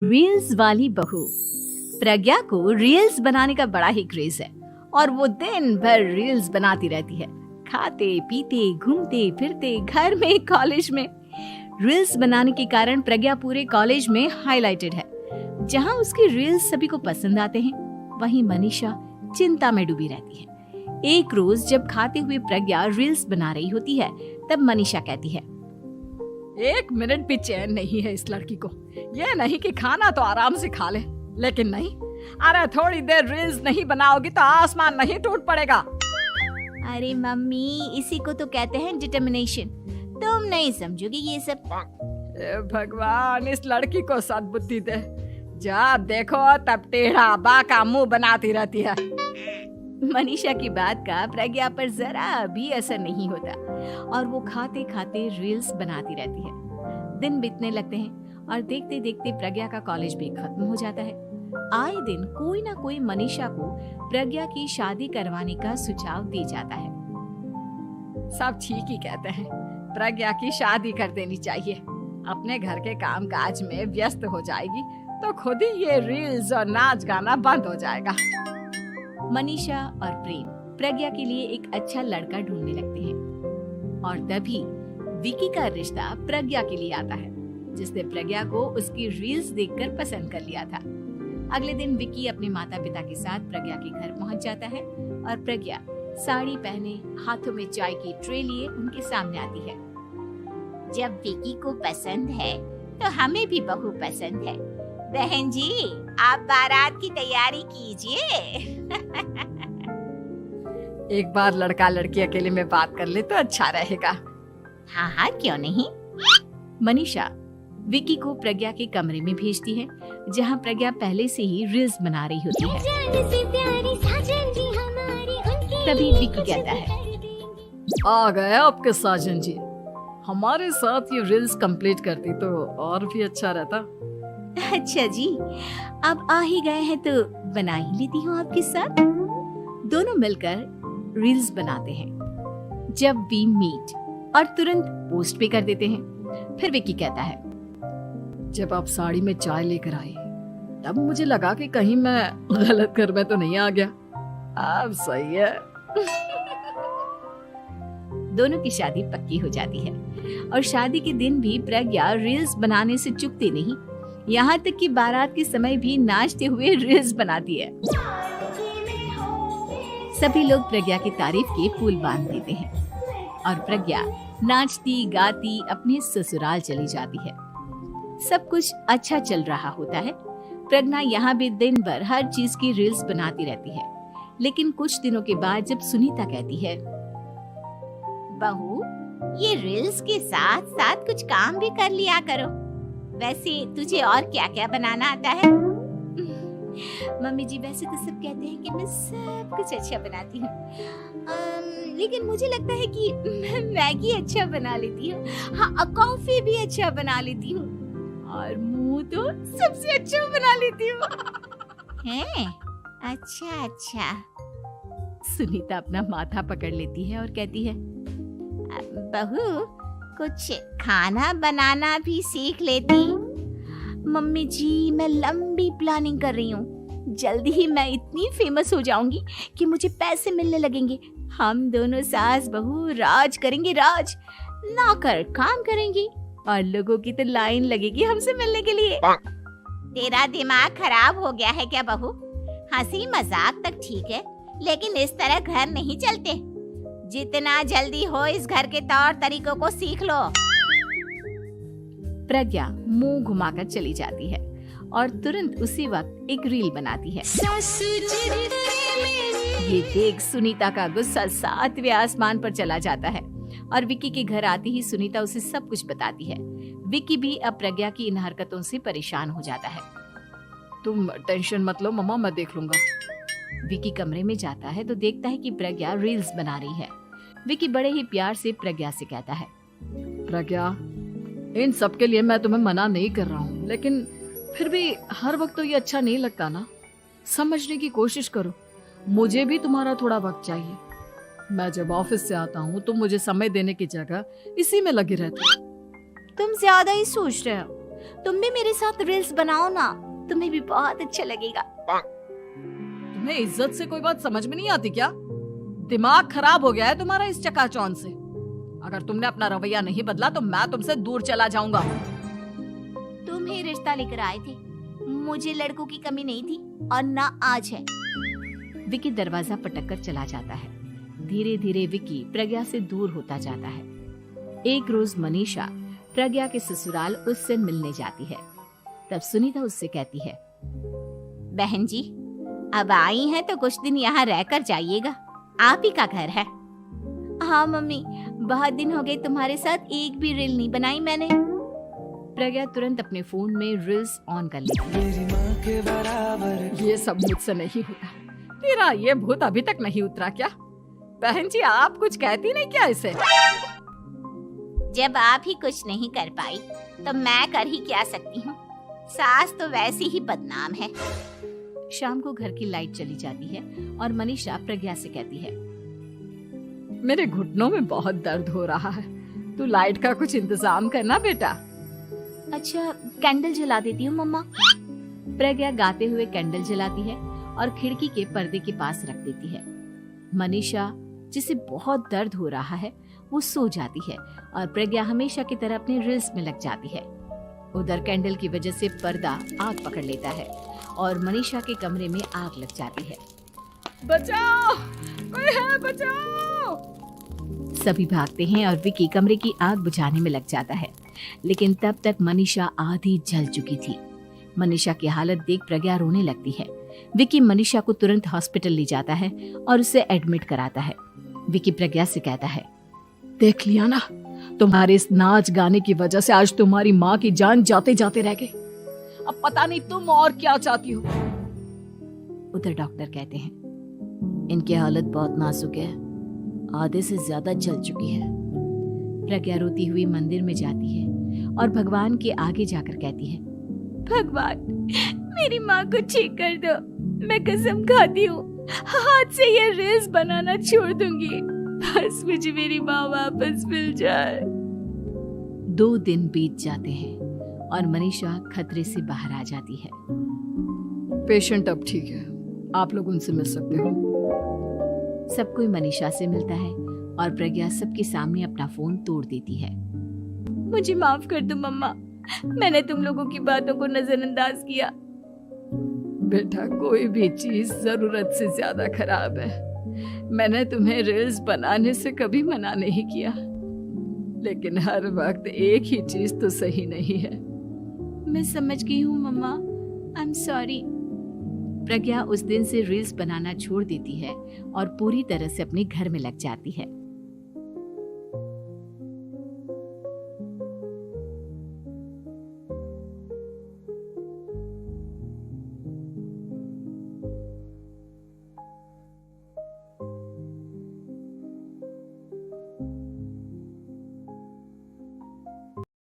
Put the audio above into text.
Reels वाली बहू। प्रज्ञा को रील्स बनाने का बड़ा ही क्रेज है और वो दिन भर रील्स बनाती रहती है। खाते पीते घूमते फिरते घर में कॉलेज में रील्स बनाने के कारण प्रज्ञा पूरे कॉलेज में हाईलाइटेड है। जहां उसकी रील्स सभी को पसंद आते हैं, वहीं मनीषा चिंता में डूबी रहती है। एक रोज जब खाते हुए प्रज्ञा रील्स बना रही होती है, तब मनीषा कहती है, एक मिनट भी चैन नहीं है इस लड़की को। ये नहीं कि खाना तो आराम से खा ले, लेकिन नहीं, अरे थोड़ी देर रील्स नहीं बनाओगी तो आसमान नहीं टूट पड़ेगा। अरे मम्मी, इसी को तो कहते हैं डिटर्मिनेशन। तुम नहीं समझोगी ये सब। भगवान, इस लड़की को सद्बुद्धि दे। जब देखो तब टेढ़ा बाका मुंह बनाती रहती है। मनीषा की बात का प्रज्ञा पर जरा भी असर नहीं होता और वो खाते खाते रील्स बनाती रहती है। दिन बीतने लगते हैं और देखते देखते प्रज्ञा का कॉलेज भी खत्म हो जाता है। आए दिन कोई ना कोई मनीषा को प्रज्ञा की शादी करवाने का सुझाव दे जाता है। सब ठीक ही कहते हैं, प्रज्ञा की शादी कर देनी चाहिए। अपने घर के कामकाज में व्यस्त हो जाएगी तो खुद ही ये रील्स और नाच गाना बंद हो जाएगा। मनीषा और प्रेम प्रज्ञा के लिए एक अच्छा लड़का ढूंढने लगते हैं और तभी विकी का रिश्ता प्रज्ञा के लिए आता है, जिसने प्रज्ञा को उसकी रील्स देखकर पसंद कर लिया था। अगले दिन विकी अपने माता पिता के साथ प्रज्ञा के घर पहुंच जाता है और प्रज्ञा साड़ी पहने हाथों में चाय की ट्रे लिए उनके सामने आती है। जब विकी को पसंद है तो हमें भी बहू पसंद है। बहन जी, आप बारात की तैयारी कीजिए। एक बार लड़का लड़की अकेले में बात कर ले तो अच्छा रहेगा। हाँ हाँ, क्यों नहीं। मनीषा विकी को प्रज्ञा के कमरे में भेजती है, जहां प्रज्ञा पहले से ही रील्स बना रही होती है। तभी विकी कहता है, आ गए आपके साजन जी। हमारे साथ ये रील्स कंप्लीट करती तो और भी अच्छा रहता। अच्छा जी, अब आ ही गए हैं तो बना ही लेती हूँ आपके साथ। दोनों मिलकर रील्स बनाते हैं। जब वी मीट और तुरंत पोस्ट भी कर देते हैं। फिर विकी कहता है, जब आप साड़ी में चाय लेकर आई तब मुझे लगा कि कहीं मैं गलत घर में तो नहीं आ गया। अब सही है। दोनों की शादी पक्की हो जाती है और शादी के दिन भी प्रज्ञा रील्स बनाने से चूकती नहीं। यहाँ तक कि बारात के समय भी नाचते हुए रील्स बनाती है। सभी लोग प्रज्ञा की तारीफ के पुल बांध देते हैं और प्रज्ञा नाचती गाती अपने ससुराल चली जाती है। सब कुछ अच्छा चल रहा होता है। प्रज्ञा यहाँ भी दिन भर हर चीज की रील्स बनाती रहती है। लेकिन कुछ दिनों के बाद जब सुनीता कहती है, बहू, ये रील्स के साथ साथ कुछ काम भी कर लिया करो। वैसे तुझे और क्या क्या बनाना आता है? मम्मी जी, वैसे तो सब कहते हैं कि मैं सब कुछ अच्छा बनाती हूँ, लेकिन मुझे लगता है कि मैं मैगी अच्छा बना लेती हूँ। हाँ, कॉफी भी अच्छा बना लेती हूँ और मुंह तो सबसे अच्छा बना लेती हूँ। हैं? अच्छा अच्छा। सुनीता अपना माथा पकड़ लेती है और कहती है, बहू, कुछ खाना बनाना भी सीख लेती। मम्मी जी, मैं लंबी प्लानिंग कर रही हूँ। जल्दी ही मैं इतनी फेमस हो जाऊंगी कि मुझे पैसे मिलने लगेंगे। हम दोनों सास बहू राज करेंगे, राज। नौकर काम करेंगी और लोगों की तो लाइन लगेगी हमसे मिलने के लिए। तेरा दिमाग खराब हो गया है क्या बहू? हंसी मजाक तक ठीक है, लेकिन इस तरह घर नहीं चलते। जितना जल्दी हो इस घर के तौर तरीकों को सीख लो। प्रज्ञा मुंह घुमाकर चली जाती है और तुरंत उसी वक्त एक रील बनाती है। ये देख सुनीता का गुस्सा 7वें आसमान पर चला जाता है और विकी के घर आती ही सुनीता उसे सब कुछ बताती है। विकी भी अब प्रज्ञा की इन हरकतों से परेशान हो जाता है। तुम टेंशन मत लो मम्मा, मैं देख लूंगा। विकी कमरे में जाता है तो देखता है कि प्रज्ञा रील्स बना रही है। विकी बड़े ही प्यार से प्रज्ञा से कहता है, प्रज्ञा, इन सब के लिए मैं तुम्हें मना नहीं कर रहा हूँ, लेकिन फिर भी हर वक्त तो ये अच्छा नहीं लगता ना। समझने की कोशिश करो, मुझे भी तुम्हारा थोड़ा वक्त चाहिए। मैं जब ऑफिस से आता हूँ तो मुझे समय देने की जगह इसी में लगे रहते। तुम ज्यादा ही सोच रहे हो। तुम भी मेरे साथ रील्स बनाओ ना, तुम्हें भी बहुत अच्छा लगेगा। तुम्हें इज्जत से कोई बात समझ में नहीं आती क्या? दिमाग खराब हो गया है तुम्हारा इस चकाचौंध से। अगर तुमने अपना रवैया नहीं बदला तो मैं तुमसे दूर चला जाऊंगा। तुम ही रिश्ता लेकर आए थे, मुझे लड़कों की कमी नहीं थी और ना आज है। विकी दरवाजा पटक कर चला जाता है। धीरे धीरे विकी प्रज्ञा से दूर होता जाता है। एक रोज मनीषा प्रज्ञा के ससुराल उससे मिलने जाती है। तब सुनीता उससे कहती है, बहन जी, अब आई हैं तो कुछ दिन यहाँ रहकर जाइएगा, आप ही का घर है। हाँ मम्मी, बहुत दिन हो गए तुम्हारे साथ एक भी रील नहीं बनाई मैंने। प्रज्ञा तुरंत अपने फोन में रील्स ऑन कर लेती है। ये सब मुझसे नहीं होगा। तेरा ये भूत अभी तक नहीं उतरा क्या? बहन जी, आप कुछ कहती नहीं क्या इसे? जब आप ही कुछ नहीं कर पाई तो मैं कर ही क्या सकती हूँ। सास तो वैसी ही बदनाम है। शाम को घर की लाइट चली जाती है और मनीषा प्रज्ञा से कहती है, मेरे घुटनों में बहुत दर्द हो रहा है, तू लाइट का कुछ इंतजाम करना बेटा। अच्छा, कैंडल जला देती हूँ मम्मा। प्रज्ञा गाते हुए कैंडल जलाती है और खिड़की के पर्दे के पास रख देती है। मनीषा, जिसे बहुत दर्द हो रहा है, वो सो जाती है और प्रज्ञा हमेशा की तरह अपने रील्स में लग जाती है। उधर कैंडल की वजह से पर्दा आग पकड़ लेता है और मनीषा के कमरे में आग लग जाती है। बचाओ, कोई है, बचाओ। सभी भागते हैं और विकी कमरे की आग बुझाने में लग जाता है, लेकिन तब तक मनीषा आधी जल चुकी थी। मनीषा की हालत देख प्रज्ञा रोने लगती है। विकी मनीषा को तुरंत हॉस्पिटल ले जाता है और उसे एडमिट कराता है। विकी प्रज्ञा से कहता है, देख लिया ना, तुम्हारे इस नाच गाने की वजह से आज तुम्हारी माँ की जान जाते जाते रह गई। अब पता नहीं तुम और क्या चाहती हो। उधर डॉक्टर कहते हैं, इनकी हालत बहुत नाजुक है, आधे से ज्यादा जल चुकी है। प्रज्ञा रोती हुई मंदिर में जाती है और भगवान के आगे जाकर कहती है, भगवान, मेरी माँ को ठीक कर दो। मैं कसम खाती हूँ, हाथ से ये रील्स बनाना छोड़ दूंगी। बस मुझे मेरी माँ वापस मिल जाए। 2 दिन बीत जाते हैं और मनीषा खतरे से बाहर आ जाती है। पेशेंट अब ठीक है, आप लोग उनसे मिल सकते हो। सब कोई मनीषा से मिलता है और प्रज्ञा सबके सामने अपना फोन तोड़ देती है। मुझे माफ कर दो मम्मा, मैंने तुम लोगों की बातों को नजरअंदाज किया। बेटा, कोई भी चीज जरूरत से ज्यादा खराब है। मैंने तुम्हें रील्स बनाने से कभी मना नहीं किया, लेकिन हर वक्त एक ही चीज तो सही नहीं है। मैं समझ गई हूँ मम्मा, आई एम सॉरी। प्रज्ञा उस दिन से रील्स बनाना छोड़ देती है और पूरी तरह से अपने घर में लग जाती है।